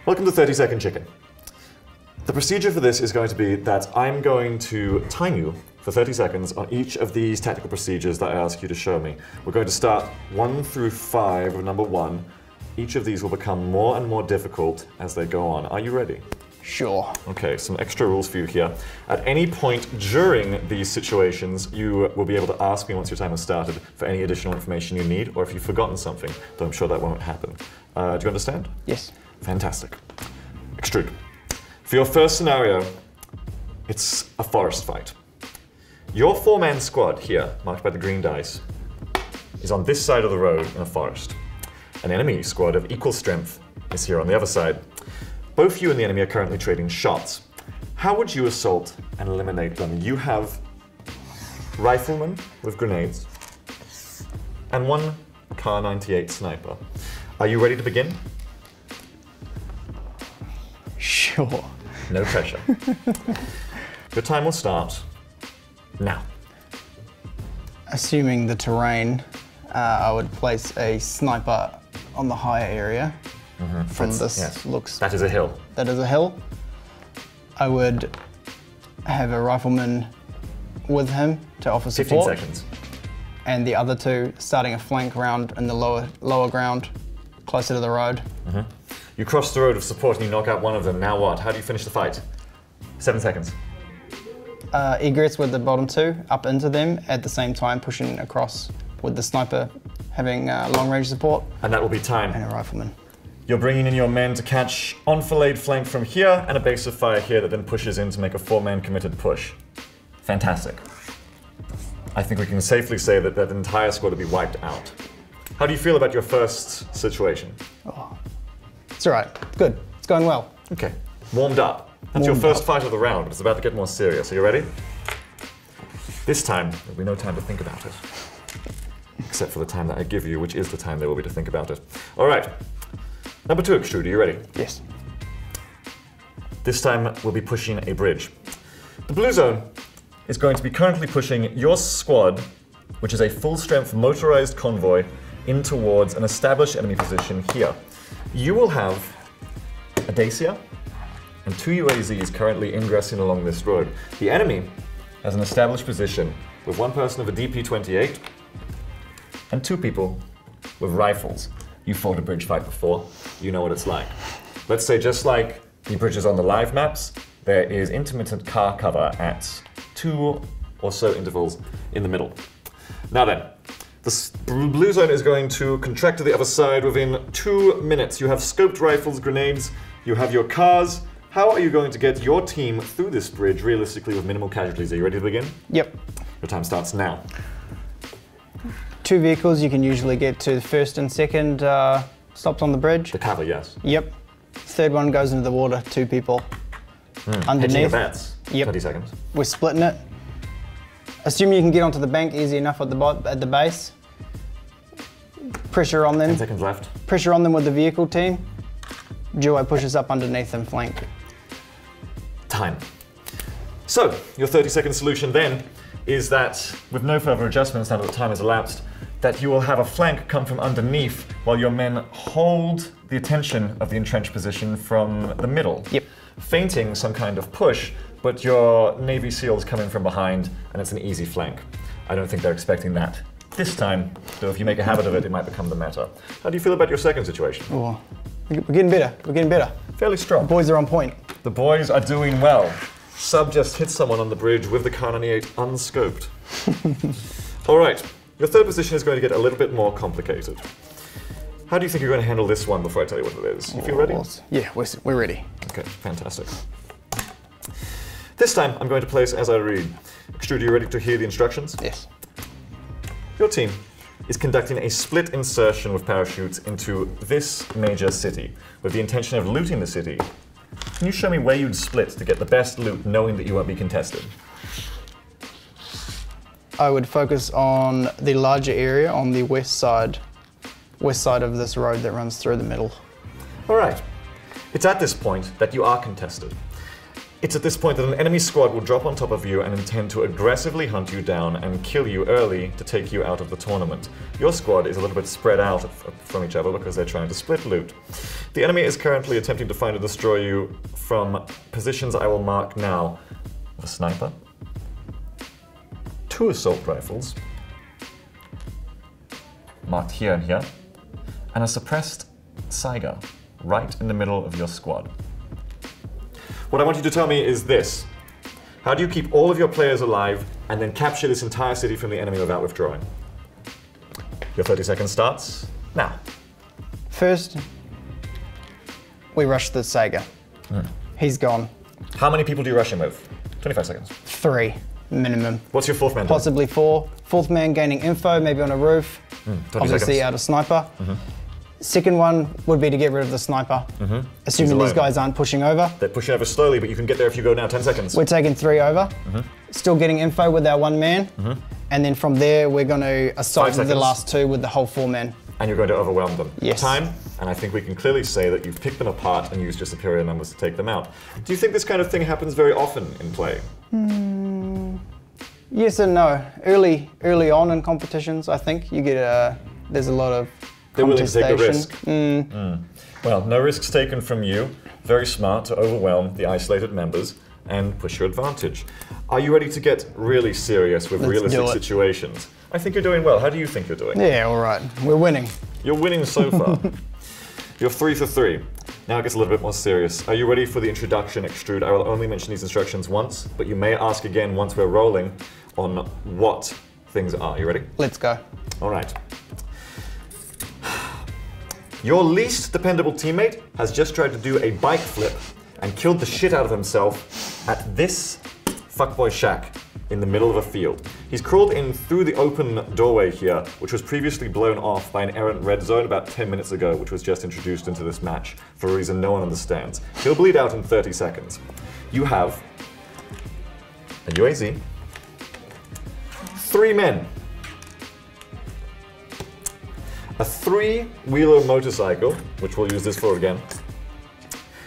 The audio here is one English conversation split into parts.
Welcome to 30-Second Chicken. The procedure for this is going to be that I'm going to time you for 30 seconds on each of these tactical procedures that I ask you to show me. We're going to start 1 through 5 with number 1. Each of these will become more and more difficult as they go on. Are you ready? Sure. Okay, some extra rules for you here. At any point during these situations, you will be able to ask me once your time has started for any additional information you need, or if you've forgotten something, though I'm sure that won't happen. Do you understand? Yes. Fantastic. Extrude. For your first scenario, it's a forest fight. Your 4-man squad here, marked by the green dice, is on this side of the road in a forest. An enemy squad of equal strength is here on the other side. Both you and the enemy are currently trading shots. How would you assault and eliminate them? You have riflemen with grenades and 1 Kar-98 sniper. Are you ready to begin? Sure. No pressure. Your time will start now. Assuming the terrain, I would place a sniper on the higher area. From this yes. looks... That is a hill. That is a hill. I would have a rifleman with him to offer support. 15 seconds. And the other 2 starting a flank round in the lower ground, closer to the road. You cross the road of support and you knock out one of them. Now what? How do you finish the fight? 7 seconds. Egress with the bottom 2 up into them, at the same time pushing across with the sniper having long range support. And that will be time. And a rifleman. You're bringing in your men to catch enfiladed flank from here and a base of fire here that then pushes in to make a 4-man committed push. Fantastic. I think we can safely say that that entire squad will be wiped out. How do you feel about your first situation? Oh, it's all right. Good. It's going well. Okay. Warmed up. That's your first fight of the round, but it's about to get more serious. Are you ready? This time, there'll be no time to think about it. Except for the time that I give you, which is the time there will be to think about it. All right. Number 2, Extrude, are you ready? Yes. This time, we'll be pushing a bridge. The blue zone is going to be currently pushing your squad, which is a full-strength motorized convoy, in towards an established enemy position here. You will have a Dacia and 2 UAZs currently ingressing along this road. The enemy has an established position with 1 person with a DP-28 and 2 people with rifles. You fought a bridge fight before, you know what it's like. Let's say just like the bridges on the live maps, there is intermittent car cover at 2 or so intervals in the middle. Now then, the blue zone is going to contract to the other side within 2 minutes. You have scoped rifles, grenades, you have your cars. How are you going to get your team through this bridge realistically with minimal casualties? Are you ready to begin? Yep. Your time starts now. 2 vehicles, you can usually get to the first and second stops on the bridge. The cover, yes. Yep. Third one goes into the water, 2 people. Underneath. Hedging your bets. Yep. 30 seconds. We're splitting it. Assuming you can get onto the bank easy enough at the base. Pressure on them. 10 seconds left. Pressure on them with the vehicle team. Duo pushes up underneath and flank. Time. So, your 30-second solution then is that, with no further adjustments now that the time has elapsed, that you will have a flank come from underneath while your men hold the attention of the entrenched position from the middle. Yep. Feinting some kind of push, but your Navy SEALs come in from behind and it's an easy flank. I don't think they're expecting that this time, though if you make a habit of it, it might become the meta. How do you feel about your second situation? Oh, we're getting better. We're getting better. Fairly strong. The boys are on point. The boys are doing well. Sub just hit someone on the bridge with the Kar-98 unscoped. All right, your third position is going to get a little bit more complicated. How do you think you're going to handle this one before I tell you what it is? You feel ready? Yeah, we're ready. Okay, fantastic. This time, I'm going to place as I read. Extrude, are you ready to hear the instructions? Yes. Your team is conducting a split insertion with parachutes into this major city with the intention of looting the city. Can you show me where you'd split to get the best loot knowing that you won't be contested? I would focus on the larger area on the west side of this road that runs through the middle. All right. It's at this point that you are contested. It's at this point that an enemy squad will drop on top of you and intend to aggressively hunt you down and kill you early to take you out of the tournament. Your squad is a little bit spread out from each other because they're trying to split loot. The enemy is currently attempting to find and destroy you from positions I will mark now. A sniper, 2 assault rifles, marked here and here, and a suppressed Saiga right in the middle of your squad. What I want you to tell me is this. How do you keep all of your players alive and then capture this entire city from the enemy without withdrawing? Your 30 seconds starts now. First, we rush the Saiga. He's gone. How many people do you rush him with? 25 seconds. 3 minimum. What's your 4th man doing? Possibly 4. 4th man gaining info, maybe on a roof. 20 Obviously seconds. out of sniper. Second one would be to get rid of the sniper, assuming these guys aren't pushing over. They're pushing over slowly, but you can get there if you go now. 10 seconds. We're taking 3 over, still getting info with our 1 man, and then from there we're going to assault the last 2 with the whole 4 men. And you're going to overwhelm them. Yes. Time, and I think we can clearly say that you've picked them apart and used your superior numbers to take them out. Do you think this kind of thing happens very often in play? Yes and no. Early on in competitions, I think you get there's a lot of they're willing to take a risk. Mm. Well, no risks taken from you. Very smart to overwhelm the isolated members and push your advantage. Are you ready to get really serious with realistic situations? I think you're doing well. How do you think you're doing? Yeah, all right. We're winning. You're winning so far. You're 3 for 3. Now it gets a little bit more serious. Are you ready for the introduction, Extrude? I will only mention these instructions once, but you may ask again once we're rolling on what things are. You ready? Let's go. All right. Your least dependable teammate has just tried to do a bike flip and killed the shit out of himself at this fuckboy shack in the middle of a field. He's crawled in through the open doorway here, which was previously blown off by an errant red zone about 10 minutes ago, which was just introduced into this match for a reason no one understands. He'll bleed out in 30 seconds. You have a UAZ, 3 men, a 3-wheeler motorcycle, which we'll use this for again,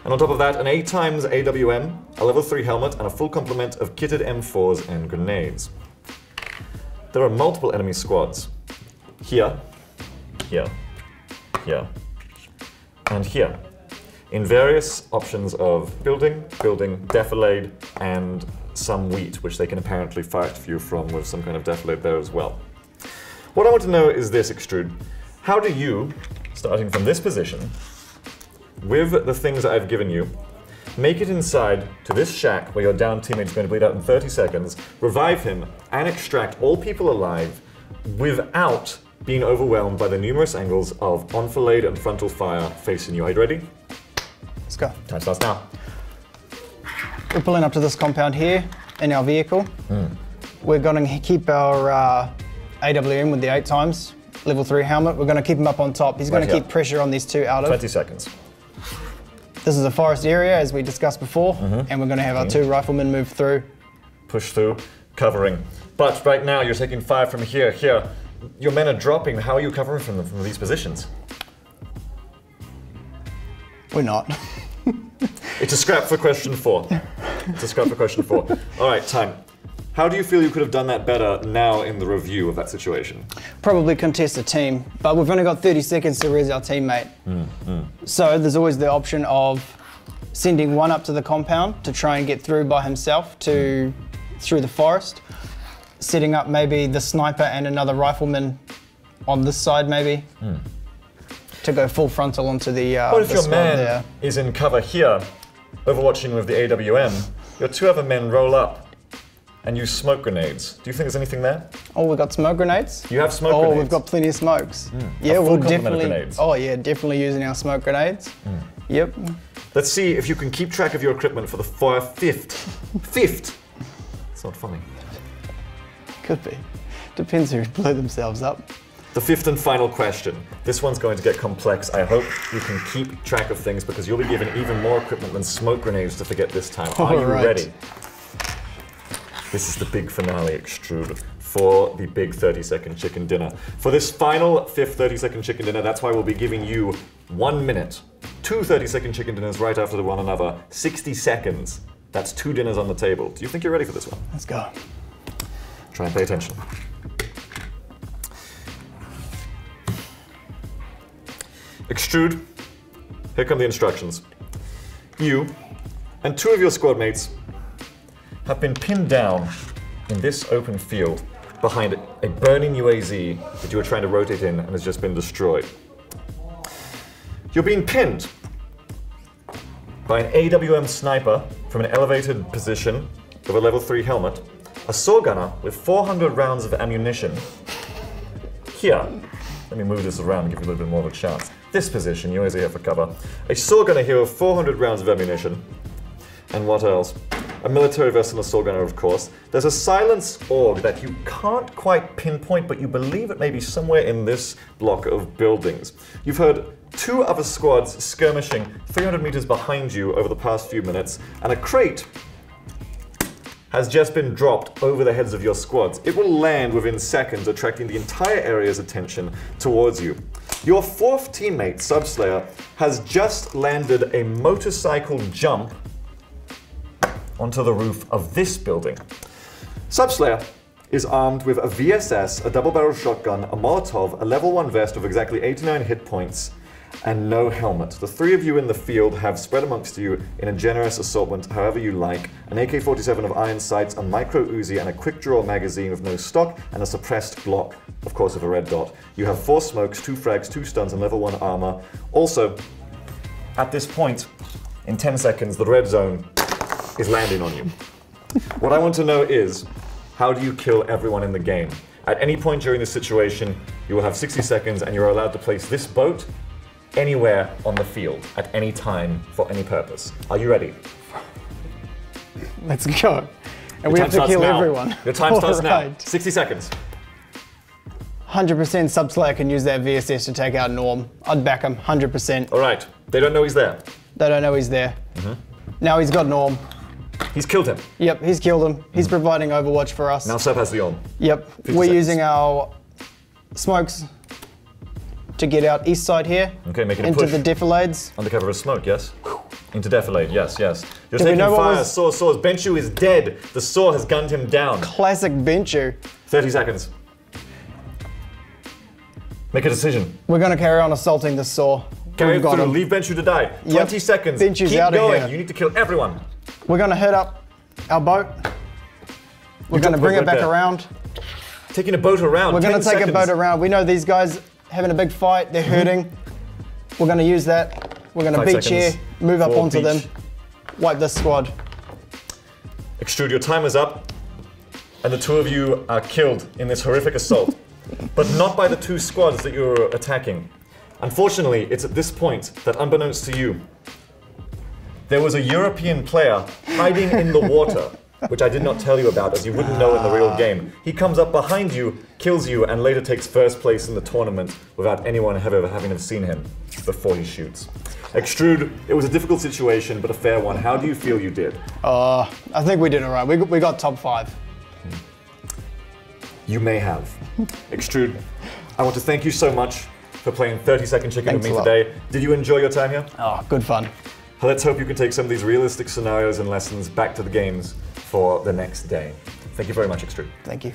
and on top of that, an 8x AWM, a level 3 helmet, and a full complement of kitted M4s and grenades. There are multiple enemy squads. Here, here, here, and here. In various options of building, defilade, and some wheat, which they can apparently fight for you from with some kind of defilade there as well. What I want to know is this, Extrude. How do you, starting from this position, with the things that I've given you, make it inside to this shack where your downed teammate is going to bleed out in 30 seconds, revive him, and extract all people alive without being overwhelmed by the numerous angles of enfilade and frontal fire facing you. Are you ready? Let's go. Time starts now. We're pulling up to this compound here in our vehicle. We're going to keep our AWM with the 8x, level 3 helmet. We're going to keep him up on top. He's going to keep pressure on these 2 out of. 20 seconds. This is a forest area, as we discussed before, and we're going to have our 2 riflemen move through. Push through, covering. But right now you're taking 5 from here. Your men are dropping. How are you covering from them from these positions? We're not. It's a scrap for question 4. It's a scrap for question 4. All right, time. How do you feel you could have done that better now in the review of that situation? Probably contest a team, but we've only got 30 seconds to res our teammate. So there's always the option of sending one up to the compound to try and get through by himself through the forest, setting up maybe the sniper and another rifleman on this side maybe, to go full frontal onto the What if the your squad man there. is in cover here, overwatching with the AWM, your 2 other men roll up and use smoke grenades. Do you think there's anything there? Oh, we've got smoke grenades? You have smoke grenades? Oh, we've got plenty of smokes. Yeah, A full we'll complement of definitely. grenades. Oh yeah, definitely using our smoke grenades. Yep. Let's see if you can keep track of your equipment for the 5th. It's not funny. Could be. Depends who blow themselves up. The 5th and final question. This one's going to get complex. I hope you can keep track of things because you'll be given even more equipment than smoke grenades to forget this time. Are you ready? This is the big finale, Extrude, for the big 30-second chicken dinner. For this final 5th 30-second chicken dinner, that's why we'll be giving you 1 minute, 2 30-second chicken dinners right after one another, 60 seconds That's 2 dinners on the table. Do you think you're ready for this one? Let's go. Try and pay attention. Extrude. Here come the instructions. You and 2 of your squad mates have been pinned down in this open field behind a burning UAZ that you were trying to rotate in and has just been destroyed. You're being pinned by an AWM sniper from an elevated position with a level 3 helmet, a saw gunner with 400 rounds of ammunition. Here, let me move this around and give you a little bit more of a chance. This position, you always here for cover. A saw gunner here with 400 rounds of ammunition. And what else? A military vest and a saw gunner, of course. There's a silence org that you can't quite pinpoint, but you believe it may be somewhere in this block of buildings. You've heard 2 other squads skirmishing 300 meters behind you over the past few minutes, and a crate has just been dropped over the heads of your squads. It will land within seconds, attracting the entire area's attention towards you. Your 4th teammate, Subslayer, has just landed a motorcycle jump onto the roof of this building. Subslayer is armed with a VSS, a double-barrel shotgun, a Molotov, a level 1 vest with exactly 89 hit points, and no helmet. The 3 of you in the field have spread amongst you in a generous assortment however you like, an AK-47 of iron sights, a micro Uzi, and a quick-draw magazine with no stock, and a suppressed Glock, of course with a red dot. You have 4 smokes, 2 frags, 2 stuns, and level 1 armor. Also, at this point, in 10 seconds, the red zone is landing on you. What I want to know is, how do you kill everyone in the game? At any point during this situation, you will have 60 seconds and you're allowed to place this boat anywhere on the field, at any time, for any purpose. Are you ready? Let's go. And we have to kill everyone. Your time starts now. 60 seconds. 100% Subslayer can use their VSS to take out Norm. I'd back him, 100%. All right. They don't know he's there. They don't know he's there. Now he's got Norm. He's killed him. Yep, he's killed him. He's providing Overwatch for us. Now Sub has the on. Yep, we're using our smokes to get out east side here. Okay, making a into push. the defilades. Under cover of smoke, yes? Into defilade, yes, yes. You're Do we taking know what fire, was- saws. Benchu is dead. The saw has gunned him down. Classic Benchu. 30 seconds. Make a decision. We're going to carry on assaulting the saw. Carry We've it got through, him. leave Benchu to die. 20 seconds. Benchu's Keep out of going. here. You need to kill everyone. We're going to hit up our boat. We're going to bring it back around. Taking a boat around. We're going to 10 take seconds. a boat around. We know these guys having a big fight. They're hurting. We're going to use that. We're going to 5 beach seconds. here, move up For onto them, beach. wipe this squad. Extrude, your time is up. And the 2 of you are killed in this horrific assault. But not by the 2 squads that you're attacking. Unfortunately, it's at this point that, unbeknownst to you, there was a European player hiding in the water, which I did not tell you about, as you wouldn't know in the real game. He comes up behind you, kills you, and later takes first place in the tournament without anyone ever having seen him before he shoots. Extrude, it was a difficult situation, but a fair one. How do you feel you did? I think we did all right. We got top 5. You may have. Extrude, I want to thank you so much for playing 30-second chicken Thanks with me a lot. today. Did you enjoy your time here? Oh, good fun. Let's hope you can take some of these realistic scenarios and lessons back to the games for the next day. Thank you very much, Extrude. Thank you.